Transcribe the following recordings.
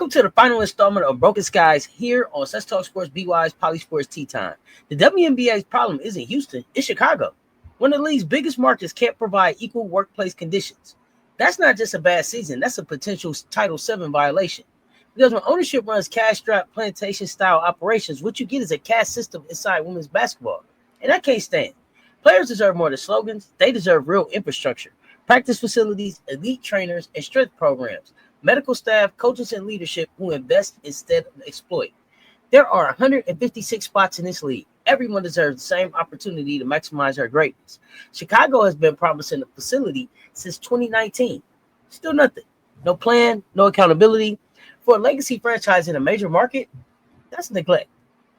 Welcome to the final installment of Broken Skies here on Cess Talks Sports, BWISE, PoliSports Tea Time. The WNBA's problem isn't Houston, it's Chicago. One of the league's biggest markets can't provide equal workplace conditions. That's not just a bad season, that's a potential Title VII violation. Because when ownership runs cash-strapped plantation-style operations, what you get is a caste system inside women's basketball. And I can't stand. Players deserve more than slogans, they deserve real infrastructure, practice facilities, elite trainers, and strength programs. Medical staff, coaches, and leadership who invest instead of exploit. There are 156 spots in this league. Everyone deserves the same opportunity to maximize their greatness. Chicago has been promising a facility since 2019. Still nothing. No plan, no accountability. For a legacy franchise in a major market, that's neglect.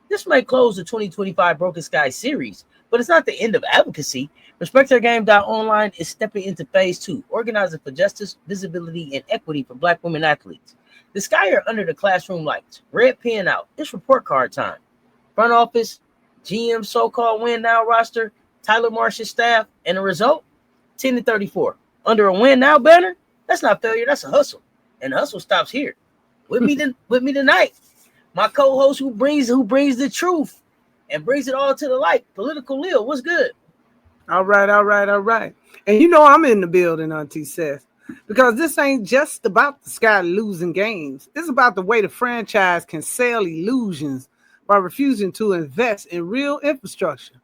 This may close the 2025 Broken Sky series, but it's not the end of advocacy. RespectHerGame.online is stepping into phase 2, organizing for justice, visibility, and equity for Black women athletes. The Sky are under the classroom lights. Red pen out. It's report card time. Front office, GM so-called win now roster, Tyler Marsh's staff, and the result, 10-34. Under a win now banner, that's not failure, that's a hustle. And the hustle stops here. With me tonight, my co-host who brings the truth and brings it all to the light, Political Lil. What's good? All right. And you know I'm in the building, Auntie Cess, because this ain't just about the Sky losing games. It's about the way the franchise can sell illusions by refusing to invest in real infrastructure.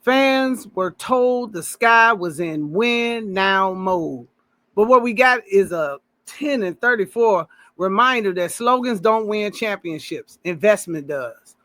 Fans were told the Sky was in win now mode, but what we got is a 10-34 reminder that slogans don't win championships. Investment does.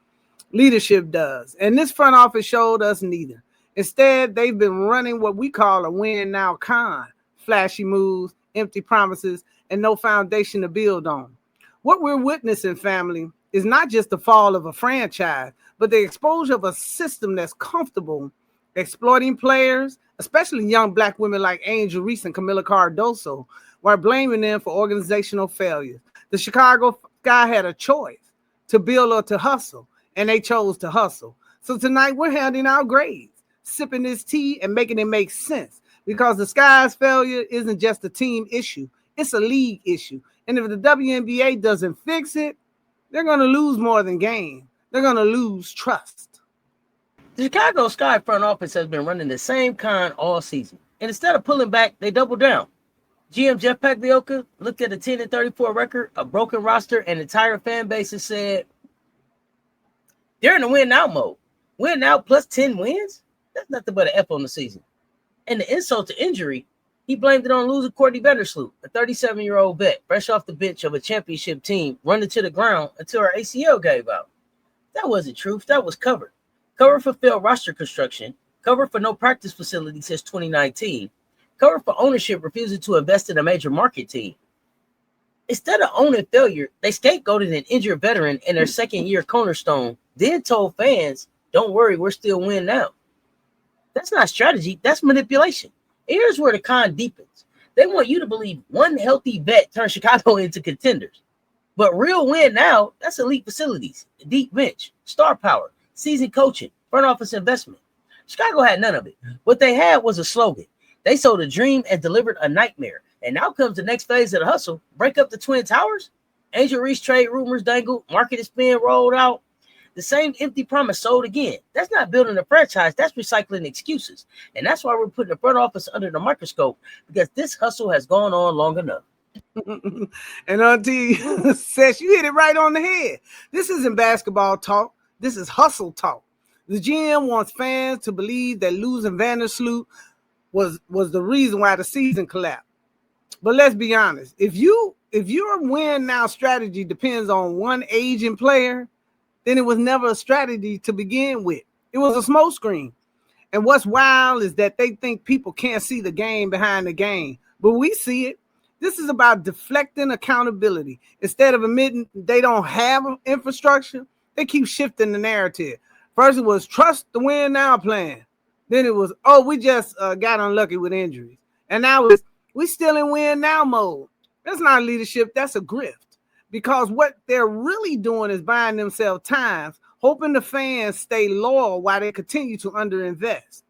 Leadership does. And this front office showed us neither. Instead, they've been running what we call a win now con. Flashy moves, empty promises, and no foundation to build on. What we're witnessing, family, is not just the fall of a franchise, but the exposure of a system that's comfortable exploiting players, especially young Black women like Angel Reese and Kamilla Cardoso, while blaming them for organizational failures. The Chicago Sky had a choice to build or to hustle, and they chose to hustle. So tonight we're handing out grades, sipping this tea and making it make sense, because the Sky's failure isn't just a team issue, it's a league issue. And if the WNBA doesn't fix it, they're going to lose more than gain. They're going to lose trust. The Chicago Sky front office has been running the same con all season. And instead of pulling back, they double down. GM Jeff Pagliocca looked at a 10-34 record, a broken roster, and entire fan base and said, they're in a win now mode. Win now plus 10 wins? That's nothing but an F on the season. And the insult to injury, he blamed it on losing Courtney Vandersloot, a 37-year-old vet, fresh off the bench of a championship team, running to the ground until her ACL gave out. That wasn't truth. That was cover. Cover for failed roster construction, cover for no practice facility since 2019, cover for ownership refusing to invest in a major market team. Instead of owning failure, they scapegoated an injured veteran in their second-year cornerstone, then told fans, don't worry, we're still winning now. That's not strategy, that's manipulation. Here's where the con deepens. They want you to believe one healthy vet turned Chicago into contenders. But real win now, that's elite facilities, deep bench, star power, seasoned coaching, front office investment. Chicago had none of it. What they had was a slogan. They sold a dream and delivered a nightmare. And now comes the next phase of the hustle. Break up the Twin Towers. Angel Reese trade rumors dangled. Market spin rolled out. The same empty promise sold again. That's not building a franchise. That's recycling excuses. And that's why we're putting the front office under the microscope, because this hustle has gone on long enough. And Auntie says you hit it right on the head. This isn't basketball talk. This is hustle talk. The GM wants fans to believe that losing Vandersloot was the reason why the season collapsed. But let's be honest. If your win now strategy depends on one aging player, then it was never a strategy to begin with. It was a smoke screen. And what's wild is that they think people can't see the game behind the game. But we see it. This is about deflecting accountability. Instead of admitting they don't have infrastructure, they keep shifting the narrative. First it was trust the win now plan. Then it was, we just got unlucky with injuries. And now it's, we still in win now mode. That's not leadership, that's a grift. Because what they're really doing is buying themselves time, hoping the fans stay loyal while they continue to underinvest.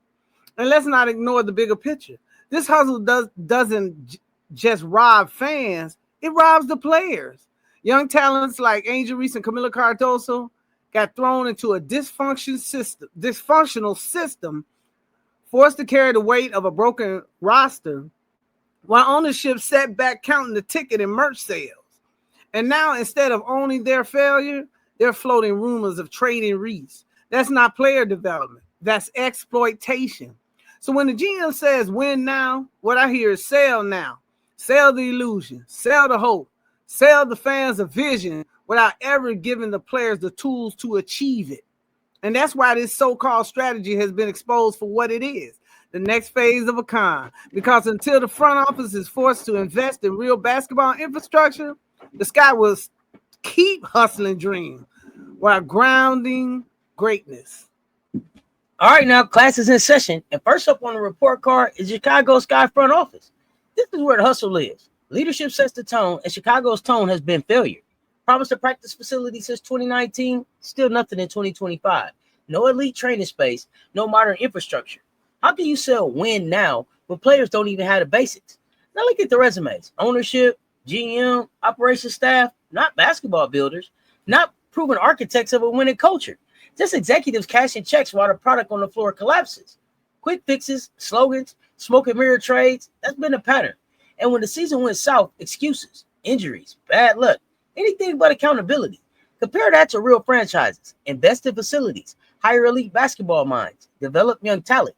And let's not ignore the bigger picture. This hustle doesn't just rob fans, it robs the players. Young talents like Angel Reese and Kamilla Cardoso got thrown into a dysfunctional system, forced to carry the weight of a broken roster, while ownership sat back counting the ticket and merch sales. And now, instead of owning their failure, they're floating rumors of trading Reese. That's not player development. That's exploitation. So when the GM says win now, what I hear is sell now. Sell the illusion. Sell the hope. Sell the fans a vision without ever giving the players the tools to achieve it. And that's why this so-called strategy has been exposed for what it is, the next phase of a con. Because until the front office is forced to invest in real basketball infrastructure, the Sky will keep hustling dreams while grounding greatness. All right, now class is in session, and first up on the report card is Chicago Sky front office. This is where the hustle lives. Leadership sets the tone, and Chicago's tone has been failure. Promised a practice facility since 2019, still nothing in 2025. No elite training space, no modern infrastructure. How can you sell win now when players don't even have the basics? Now look at the resumes. Ownership, GM, operations staff, not basketball builders, not proven architects of a winning culture. Just executives cashing checks while the product on the floor collapses. Quick fixes, slogans, smoke and mirror trades, that's been a pattern. And when the season went south, excuses, injuries, bad luck, anything but accountability. Compare that to real franchises, invest in facilities, hire elite basketball minds, develop young talent.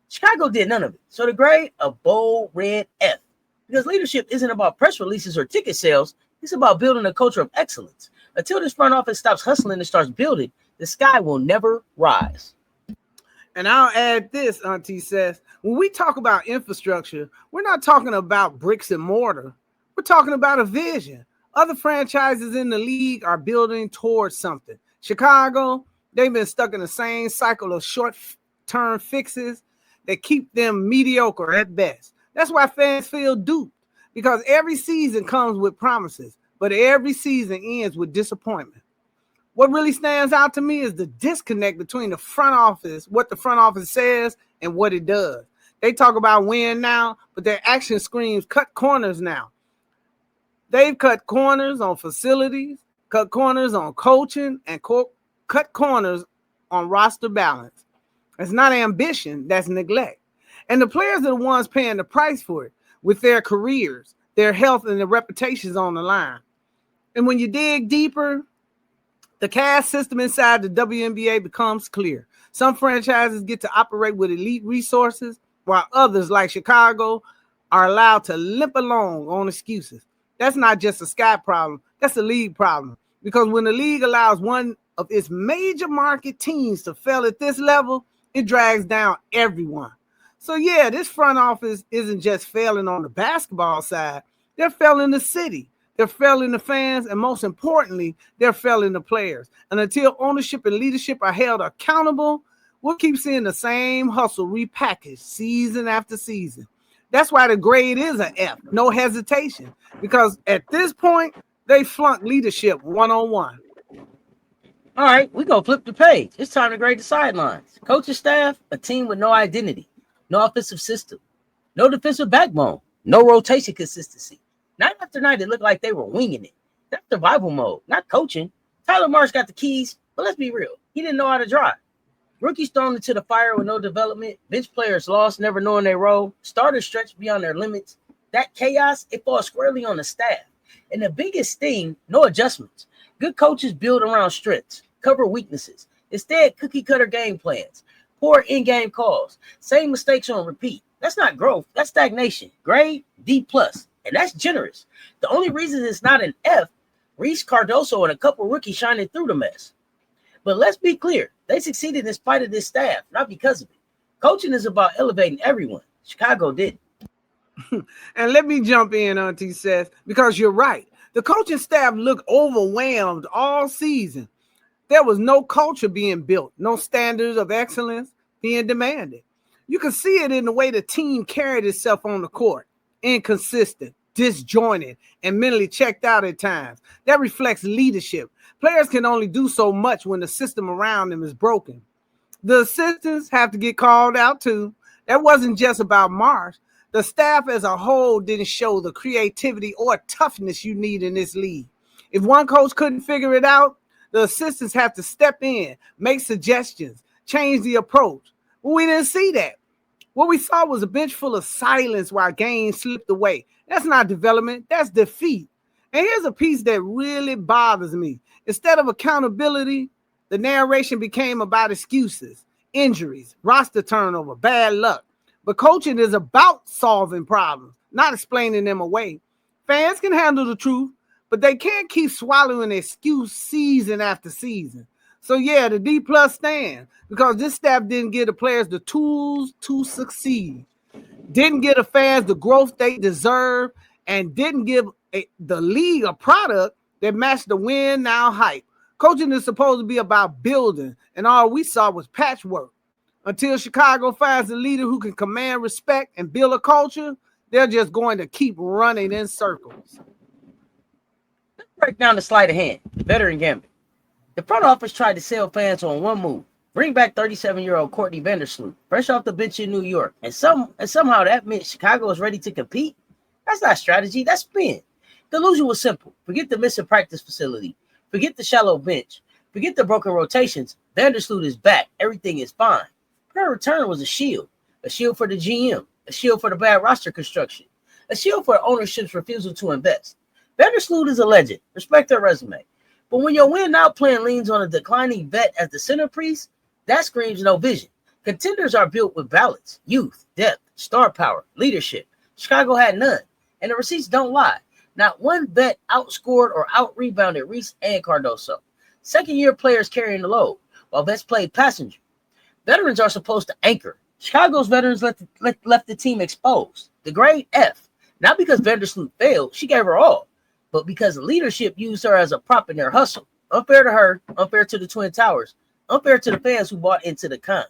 Chicago did none of it. So the grade, a bold red F. Because leadership isn't about press releases or ticket sales. It's about building a culture of excellence. Until this front office stops hustling and starts building, the Sky will never rise. And I'll add this, Auntie says, when we talk about infrastructure, we're not talking about bricks and mortar. We're talking about a vision. Other franchises in the league are building towards something. Chicago, they've been stuck in the same cycle of short-term fixes that keep them mediocre at best. That's why fans feel duped, because every season comes with promises, but every season ends with disappointment. What really stands out to me is the disconnect between the front office, what the front office says, and what it does. They talk about win now, but their action screams cut corners now. They've cut corners on facilities, cut corners on coaching, and cut corners on roster balance. It's not ambition, that's neglect. And the players are the ones paying the price for it with their careers, their health, and their reputations on the line. And when you dig deeper, the caste system inside the WNBA becomes clear. Some franchises get to operate with elite resources, while others, like Chicago, are allowed to limp along on excuses. That's not just a Sky problem, that's a league problem. Because when the league allows one of its major market teams to fail at this level, it drags down everyone. So yeah, this front office isn't just failing on the basketball side, they're failing the city. They're failing the fans, and most importantly, they're failing the players. And until ownership and leadership are held accountable, we'll keep seeing the same hustle repackaged season after season. That's why the grade is an F, no hesitation, because at this point, they flunked leadership one-on-one. All right, we're going to flip the page. It's time to grade the sidelines. Coaching staff, a team with no identity, no offensive system, no defensive backbone, no rotation consistency. Night after night, it looked like they were winging it. That's survival mode, not coaching. Tyler Marsh got the keys, but let's be real. He didn't know how to drive. Rookies thrown into the fire with no development. Bench players lost, never knowing their role. Starters stretched beyond their limits. That chaos, it falls squarely on the staff. And the biggest thing, no adjustments. Good coaches build around strengths, cover weaknesses. Instead, cookie-cutter game plans, poor in-game calls, same mistakes on repeat. That's not growth. That's stagnation. Grade, D+. And that's generous. The only reason it's not an F, Reese, Cardoso, and a couple rookies shining through the mess. But let's be clear. They succeeded in spite of this staff, not because of it. Coaching is about elevating everyone. Chicago did. And let me jump in, Auntie Cess, because you're right. The coaching staff looked overwhelmed all season. There was no culture being built, no standards of excellence being demanded. You can see it in the way the team carried itself on the court. Inconsistent, disjointed, and mentally checked out at times. That reflects leadership. Players can only do so much when the system around them is broken. The assistants have to get called out too. That wasn't just about Marsh. The staff as a whole didn't show the creativity or toughness you need in this league. If one coach couldn't figure it out, the assistants have to step in, make suggestions, change the approach. Well, we didn't see that. What we saw was a bench full of silence while games slipped away. That's not development, that's defeat. And here's a piece that really bothers me. Instead of accountability, the narration became about excuses, injuries, roster turnover, bad luck. But coaching is about solving problems, not explaining them away. Fans can handle the truth, but they can't keep swallowing excuse season after season. So yeah, the D+ stands because this staff didn't give the players the tools to succeed, didn't give the fans the growth they deserve, and didn't give the league a product that matched the win now hype. Coaching is supposed to be about building, and all we saw was patchwork. Until Chicago finds a leader who can command respect and build a culture, they're just going to keep running in circles. Let's break down the sleight of hand, veteran gambit. The front office tried to sell fans on one move. Bring back 37-year-old Courtney Vandersloot, fresh off the bench in New York. And somehow that meant Chicago was ready to compete? That's not strategy, that's spin. The illusion was simple. Forget the missing practice facility. Forget the shallow bench. Forget the broken rotations. Vandersloot is back. Everything is fine. Her return was a shield for the GM, a shield for the bad roster construction, a shield for ownership's refusal to invest. Vandersloot is a legend. Respect her resume. But when your win now plan leans on a declining vet as the centerpiece, that screams no vision. Contenders are built with balance, youth, depth, star power, leadership. Chicago had none, and the receipts don't lie. Not one vet outscored or out-rebounded Reese and Cardoso. Second-year players carrying the load, while vets played passenger. Veterans are supposed to anchor. Chicago's veterans left the team exposed. The grade F. Not because Vandersloot failed, she gave her all, but because leadership used her as a prop in their hustle. Unfair to her, unfair to the Twin Towers, unfair to the fans who bought into the con.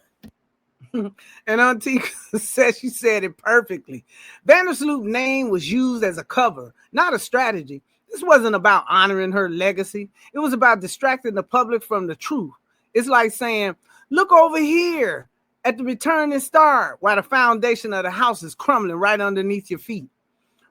And Auntie said she said it perfectly. Vandersloot's name was used as a cover, not a strategy. This wasn't about honoring her legacy. It was about distracting the public from the truth. It's like saying, look over here at the returning star while the foundation of the house is crumbling right underneath your feet.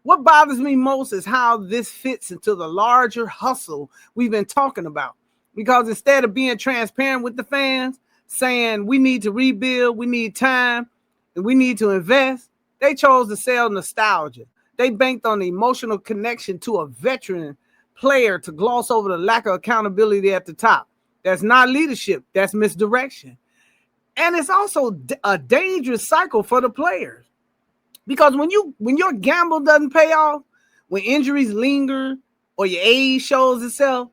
What bothers me most is how this fits into the larger hustle we've been talking about. Because instead of being transparent with the fans, saying we need to rebuild, we need time, and we need to invest, they chose to sell nostalgia. They banked on the emotional connection to a veteran player to gloss over the lack of accountability at the top. That's not leadership, that's misdirection. And it's also a dangerous cycle for the players. Because when your gamble doesn't pay off, when injuries linger or your age shows itself,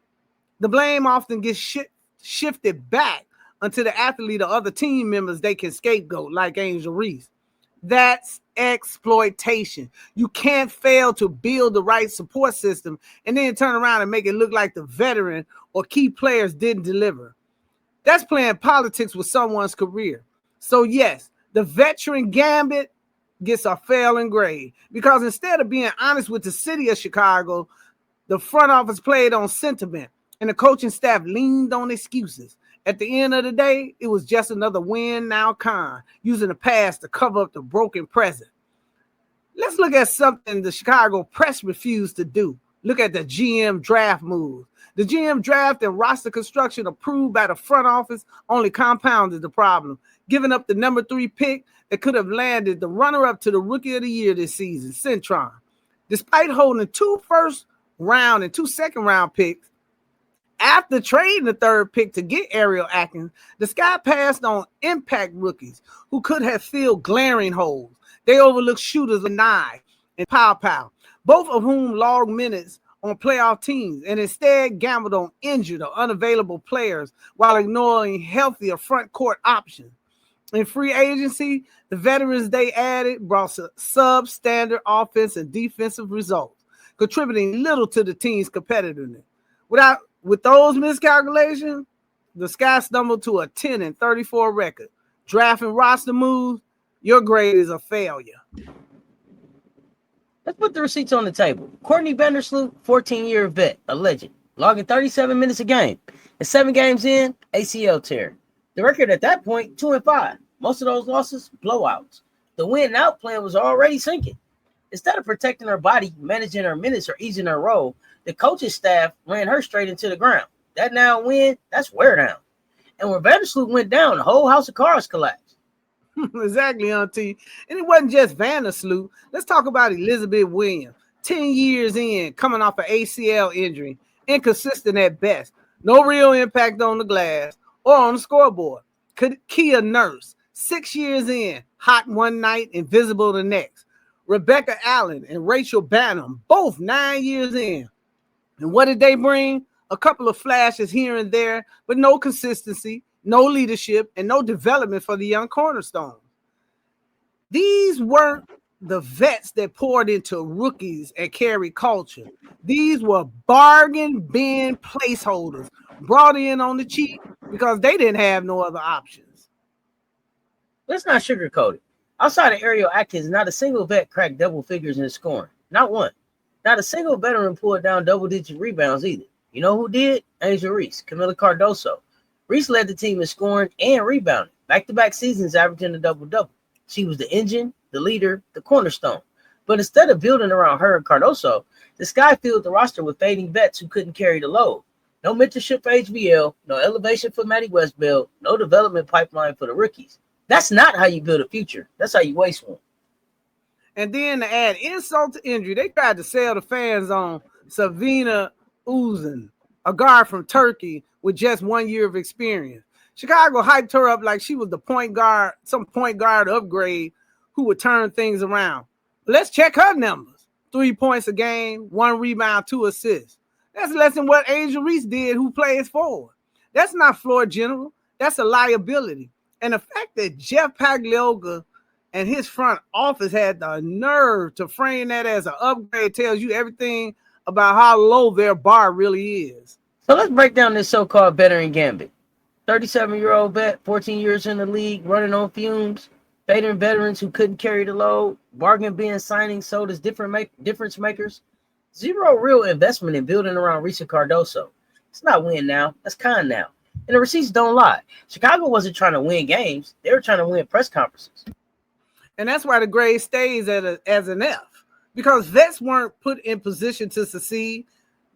the blame often gets shifted back unto the athlete or other team members they can scapegoat, like Angel Reese. That's exploitation. You can't fail to build the right support system and then turn around and make it look like the veteran or key players didn't deliver. That's playing politics with someone's career. So yes, the veteran gambit gets a failing grade because instead of being honest with the city of Chicago, the front office played on sentiment and the coaching staff leaned on excuses. At the end of the day, it was just another win now con, using the past to cover up the broken present. Let's look at something the Chicago press refused to do. Look at the GM draft move. The GM draft and roster construction approved by the front office only compounded the problem, giving up the number 3 pick that could have landed the runner-up to the Rookie of the Year this season, Centron. Despite holding 2 first-round and 2 second-round picks, after trading the 3rd pick to get Ariel Atkins, the Sky passed on impact rookies who could have filled glaring holes. They overlooked shooters like Nye and Pow, both of whom logged minutes on playoff teams and instead gambled on injured or unavailable players while ignoring healthier front court options. In free agency, the veterans they added brought substandard offense and defensive results, contributing little to the team's competitiveness. With those miscalculations, the Sky stumbled to a 10-34 record. Draft and roster moves, your grade is a failure. Let's put the receipts on the table. Courtney Vandersloot, 14-year vet, a legend, logging 37 minutes a game. And 7 games in, ACL tear. The record at that point, 2-5. Most of those losses, blowouts. The win-out plan was already sinking. Instead of protecting her body, managing her minutes, or easing her role, the coaching staff ran her straight into the ground. That now win, that's wear down. And when Vandersloot went down, the whole house of cards collapsed. Exactly, Auntie. And it wasn't just Vandersloot. Let's talk about Elizabeth Williams. 10 years in, coming off an ACL injury, inconsistent at best. No real impact on the glass or on the scoreboard. Kia Nurse, 6 years in, hot one night, invisible the next. Rebecca Allen and Rachel Banham, both 9 years in. And what did they bring? A couple of flashes here and there, but no consistency, no leadership, and no development for the young cornerstones. These weren't the vets that poured into rookies and carried culture. These were bargain bin placeholders brought in on the cheap because they didn't have no other options. Let's not sugarcoat it. Outside of Ariel Atkins, not a single vet cracked double figures in scoring. Not one. Not a single veteran pulled down double-digit rebounds either. You know who did? Angel Reese, Kamilla Cardoso. Reese led the team in scoring and rebounding. Back-to-back seasons averaging a double-double. She was the engine, the leader, the cornerstone. But instead of building around her and Cardoso, the Sky filled the roster with fading vets who couldn't carry the load. No mentorship for HBL, no elevation for Maddie Westbell, no development pipeline for the rookies. That's not how you build a future. That's how you waste one. And then to add insult to injury, they tried to sell the fans on Savina Uzun, a guard from Turkey with just 1 year of experience. Chicago hyped her up like she was the point guard, some point guard upgrade who would turn things around. Let's check her numbers. 3 points a game, 1 rebound, 2 assists. That's less than what Angel Reese did, who plays forward. That's not floor general. That's a liability. And the fact that Jeff Pagliocca and his front office had the nerve to frame that as an upgrade tells you everything about how low their bar really is. So let's break down this so-called veteran gambit. 37-year-old vet, 14 years in the league, running on fumes, fading veterans who couldn't carry the load, bargain bin signing sold as difference makers. Zero real investment in building around Reese and Cardoso. It's not win now, that's con now. And the receipts don't lie. Chicago wasn't trying to win games. They were trying to win press conferences. And that's why the grade stays as an F. Because vets weren't put in position to succeed.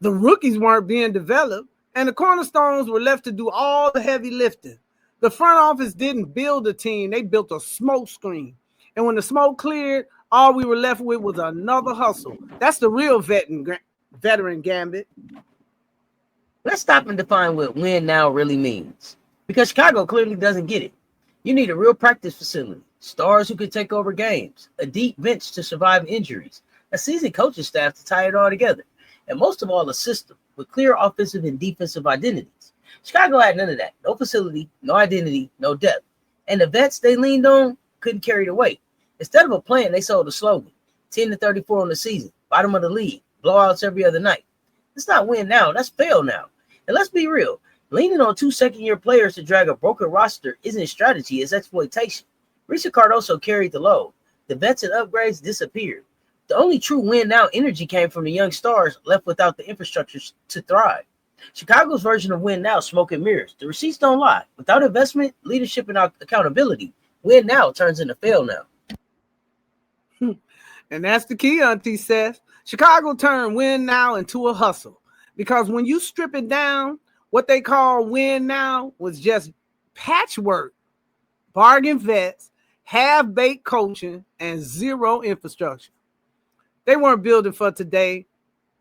The rookies weren't being developed. And the cornerstones were left to do all the heavy lifting. The front office didn't build a team. They built a smoke screen. And when the smoke cleared, all we were left with was another hustle. That's the real veteran gambit. Let's stop and define what win now really means. Because Chicago clearly doesn't get it. You need a real practice facility, stars who could take over games, a deep bench to survive injuries, a seasoned coaching staff to tie it all together, and most of all, a system with clear offensive and defensive identities. Chicago had none of that. No facility, no identity, no depth. And the vets they leaned on couldn't carry the weight. Instead of a plan, they sold a slogan. 10-34 on the season, bottom of the league, blowouts every other night. It's not win now, that's fail now. And let's be real, leaning on 2 second-year players to drag a broken roster isn't strategy, it's exploitation. Reese and Cardoso carried the load. The vets and upgrades disappeared. The only true win now energy came from the young stars left without the infrastructure to thrive. Chicago's version of win now, smoke and mirrors. The receipts don't lie. Without investment, leadership, and accountability, win now turns into fail now. And that's the key, Auntie says. Chicago turned win now into a hustle. Because when you strip it down, what they call win now was just patchwork, bargain vets, half-baked coaching, and zero infrastructure. They weren't building for today,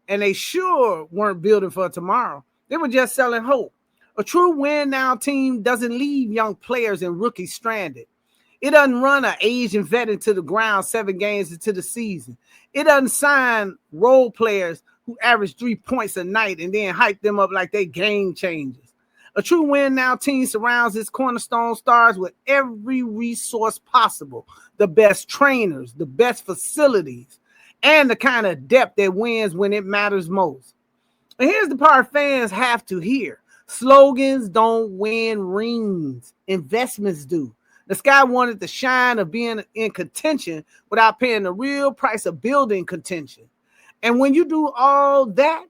and they sure weren't building for tomorrow. They were just selling hope. A true win-now team doesn't leave young players and rookies stranded. It doesn't run an Asian vet into the ground 7 games into the season. It doesn't sign role players who average 3 points a night and then hype them up like they game changers. A true win-now team surrounds its cornerstone stars with every resource possible, the best trainers, the best facilities, and the kind of depth that wins when it matters most. And here's the part fans have to hear. Slogans don't win rings. Investments do. The Sky wanted the shine of being in contention without paying the real price of building contention. And when you do all that,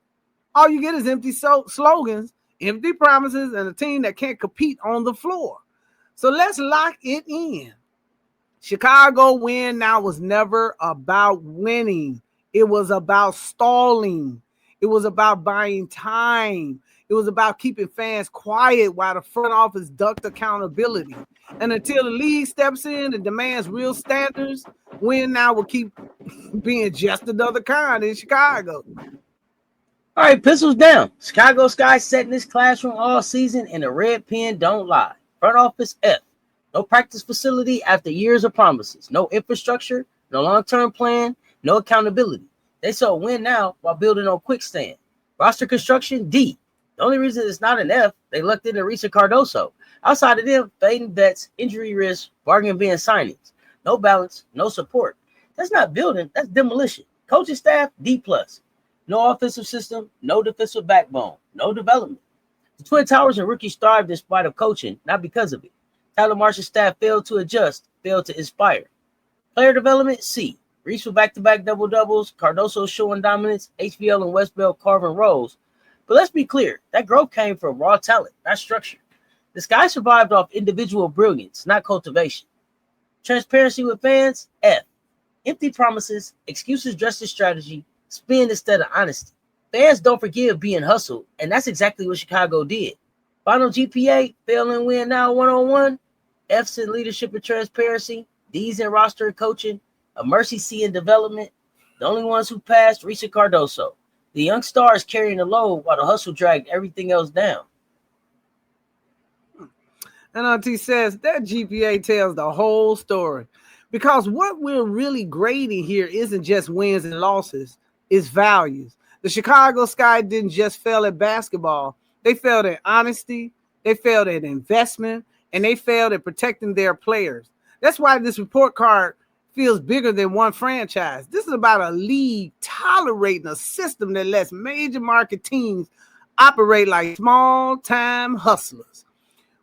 all you get is empty slogans, empty promises, and a team that can't compete on the floor. So let's lock it in. Chicago win now was never about winning. It was about stalling. It was about buying time. It was about keeping fans quiet while the front office ducked accountability. And until the league steps in and demands real standards, win now will keep being just another con in Chicago. All right, pistols down. Chicago Sky sat in this classroom all season, and the red pen don't lie. Front office F. No practice facility after years of promises. No infrastructure, no long-term plan, no accountability. They saw win now while building on quicksand. Roster construction D. The only reason it's not an F, they lucked into Reese and Cardoso. Outside of them, fading vets, injury risk, bargain bin signings. No balance, no support. That's not building, that's demolition. Coaching staff, D+. No offensive system, no defensive backbone, no development. The Twin Towers and rookies thrived in spite of coaching, not because of it. Tyler Marshall's staff failed to adjust, failed to inspire. Player development, C. Reese with back-to-back double-doubles, Cardoso showing dominance, HBL and Westbell carving roles. But let's be clear, that growth came from raw talent, not structure. This guy survived off individual brilliance, not cultivation. Transparency with fans, F. Empty promises, excuses dressed as strategy, spin instead of honesty. Fans don't forgive being hustled, and that's exactly what Chicago did. Final GPA, fail and win now 1-on-1, F's in leadership and transparency, D's in roster and coaching, a mercy C in development. The only ones who passed, Reese and Cardoso. The young stars carrying the load while the hustle dragged everything else down. And Auntie says that GPA tells the whole story. Because what we're really grading here isn't just wins and losses, it's values. The Chicago Sky didn't just fail at basketball. They failed at honesty, they failed at investment, and they failed at protecting their players. That's why this report card feels bigger than one franchise. This is about a league tolerating a system that lets major market teams operate like small-time hustlers.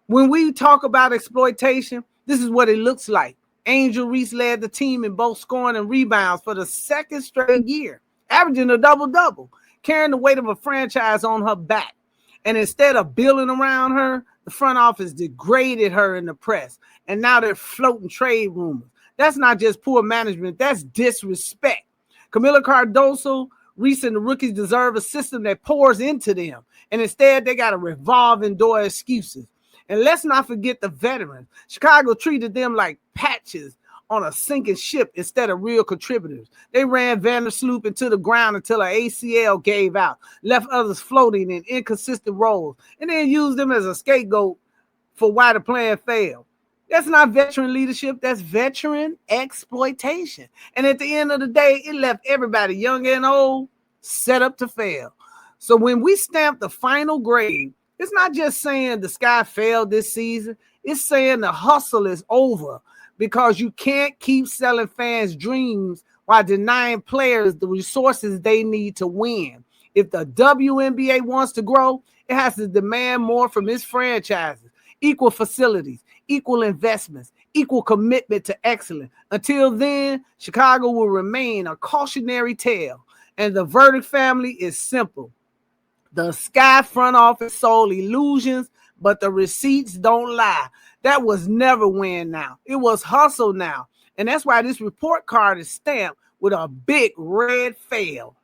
When we talk about exploitation, this is what it looks like. Angel Reese led the team in both scoring and rebounds for the second straight year, averaging a double-double, carrying the weight of a franchise on her back. And instead of building around her, the front office degraded her in the press. And now they're floating trade rumors. That's not just poor management, that's disrespect. Kamilla, Cardoso, Reese, and the rookies deserve a system that pours into them. And instead, they got a revolving door of excuses. And let's not forget the veterans. Chicago treated them like patches on a sinking ship instead of real contributors. They ran Vandersloot into the ground until her ACL gave out, left others floating in inconsistent roles, and then used them as a scapegoat for why the plan failed. That's not veteran leadership. That's veteran exploitation. And at the end of the day, it left everybody, young and old, set up to fail. So when we stamp the final grade, it's not just saying the Sky failed this season. It's saying the hustle is over because you can't keep selling fans dreams while denying players the resources they need to win. If the WNBA wants to grow, it has to demand more from its franchises, equal facilities, equal investments, equal commitment to excellence. Until then, Chicago will remain a cautionary tale. And the verdict, family, is simple. The Sky front office sold illusions, but the receipts don't lie. That was never win now. It was hustle now. And that's why this report card is stamped with a big red fail.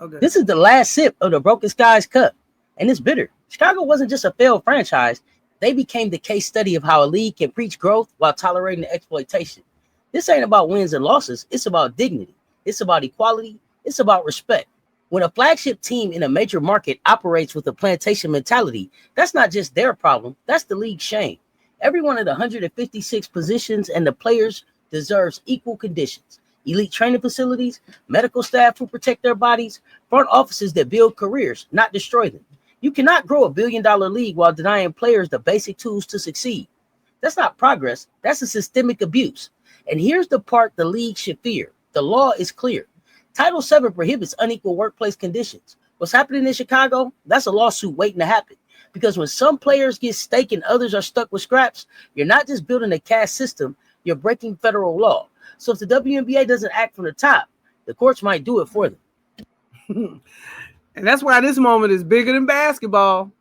Okay. This is the last sip of the Broken Skies Cup, and it's bitter. Chicago wasn't just a failed franchise. They became the case study of how a league can preach growth while tolerating the exploitation. This ain't about wins and losses. It's about dignity. It's about equality. It's about respect. When a flagship team in a major market operates with a plantation mentality, that's not just their problem. That's the league's shame. Every one of the 156 positions and the players deserves equal conditions. Elite training facilities, medical staff who protect their bodies, front offices that build careers, not destroy them. You cannot grow $1 billion league while denying players the basic tools to succeed. That's not progress. That's a systemic abuse. And here's the part the league should fear. The law is clear. Title VII prohibits unequal workplace conditions. What's happening in Chicago? That's a lawsuit waiting to happen. Because when some players get stake and others are stuck with scraps, you're not just building a caste system, you're breaking federal law. So if the WNBA doesn't act from the top, the courts might do it for them. And that's why this moment is bigger than basketball.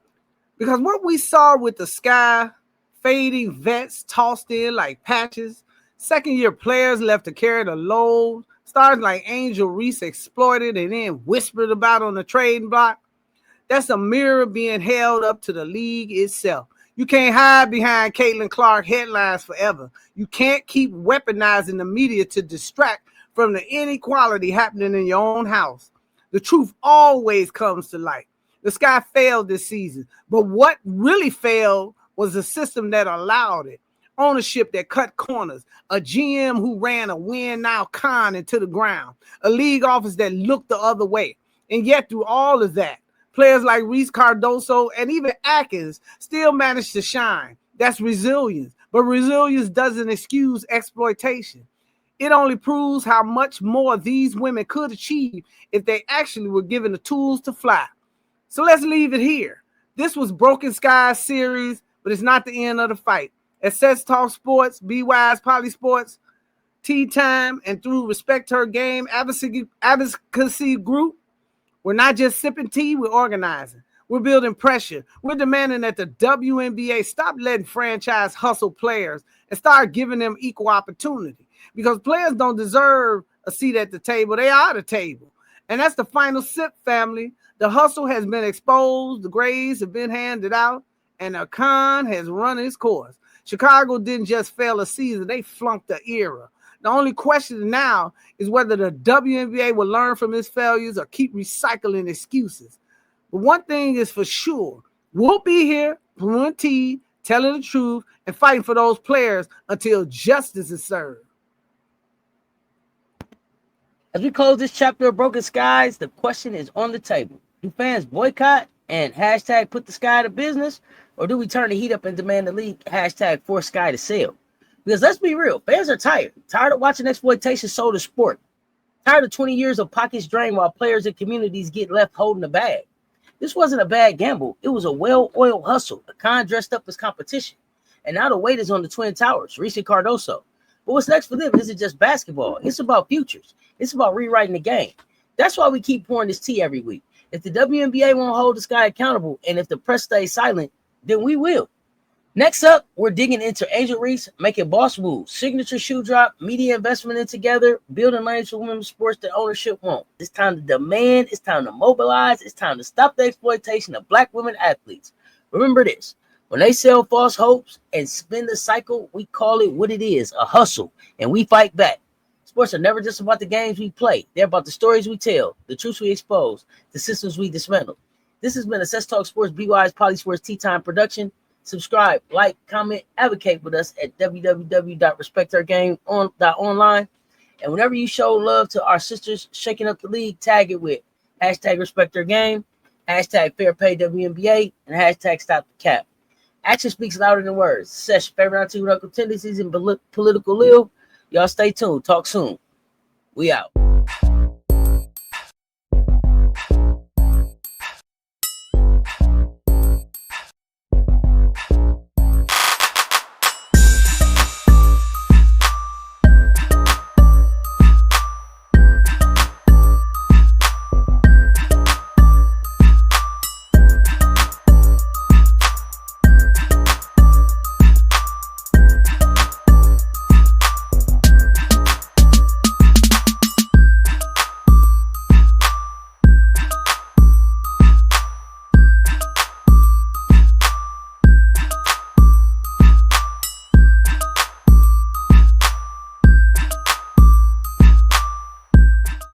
Because what we saw with the Sky, fading vets tossed in like patches, Second-year players left to carry the load. Stars like Angel Reese exploited and then whispered about on the trading block. That's a mirror being held up to the league itself. You can't hide behind Caitlin Clark headlines forever. You can't keep weaponizing the media to distract from the inequality happening in your own house. The truth always comes to light. The Sky failed this season, but what really failed was the system that allowed it. Ownership that cut corners, a GM who ran a win-now con into the ground, a league office that looked the other way. And yet through all of that, players like Reese, Cardoso, and even Atkins still managed to shine. That's resilience. But resilience doesn't excuse exploitation. It only proves how much more these women could achieve if they actually were given the tools to fly. So let's leave it here. This was Broken Skies series, but it's not the end of the fight. At Cess Talks Sports, BWISE, PoliSports Tea Time, and through Respect Her Game Advocacy Group, we're not just sipping tea, we're organizing. We're building pressure. We're demanding that the WNBA stop letting franchise hustle players and start giving them equal opportunity. Because players don't deserve a seat at the table. They are the table. And that's the final sip, family. The hustle has been exposed. The grades have been handed out. And the con has run its course. Chicago didn't just fail a season. They flunked the era. The only question now is whether the WNBA will learn from its failures or keep recycling excuses. But one thing is for sure, we'll be here, brewing tea, telling the truth, and fighting for those players until justice is served. As we close this chapter of Broken Skies, the question is on the table. Do fans boycott and hashtag put the Sky to business? Or do we turn the heat up and demand the league hashtag force Sky to sell? Because let's be real, fans are tired of watching exploitation sold as sport. Tired of 20 years of pockets drained while players and communities get left holding the bag. This wasn't a bad gamble. It was a well-oiled hustle, a con dressed up as competition. And now the weight is on the Twin Towers, Reese and Cardoso. But what's next for them isn't just basketball. It's about futures. It's about rewriting the game. That's why we keep pouring this tea every week. If the WNBA won't hold the Sky accountable, and if the press stays silent, then we will. Next up, we're digging into Angel Reese making boss moves, signature shoe drop, media investment in together, building lanes for women's sports that ownership won't. It's time to demand, it's time to mobilize, it's time to stop the exploitation of Black women athletes. Remember this, when they sell false hopes and spin the cycle, we call it what it is, a hustle, and we fight back. Sports are never just about the games we play. They're about the stories we tell, the truths we expose, the systems we dismantle. This has been a Cess Talks Sports BWISE PoliSports Tea Time production. Subscribe, like, comment, advocate with us at www.RespectHerGame.online. And whenever you show love to our sisters shaking up the league, tag it with hashtag RespectHerGame, hashtag FairPayWNBA, and hashtag Stop the Cap. Action speaks louder than words. Sesh, favorite Auntie with Uncle Tendencies and political Lil. Y'all stay tuned. Talk soon. We out.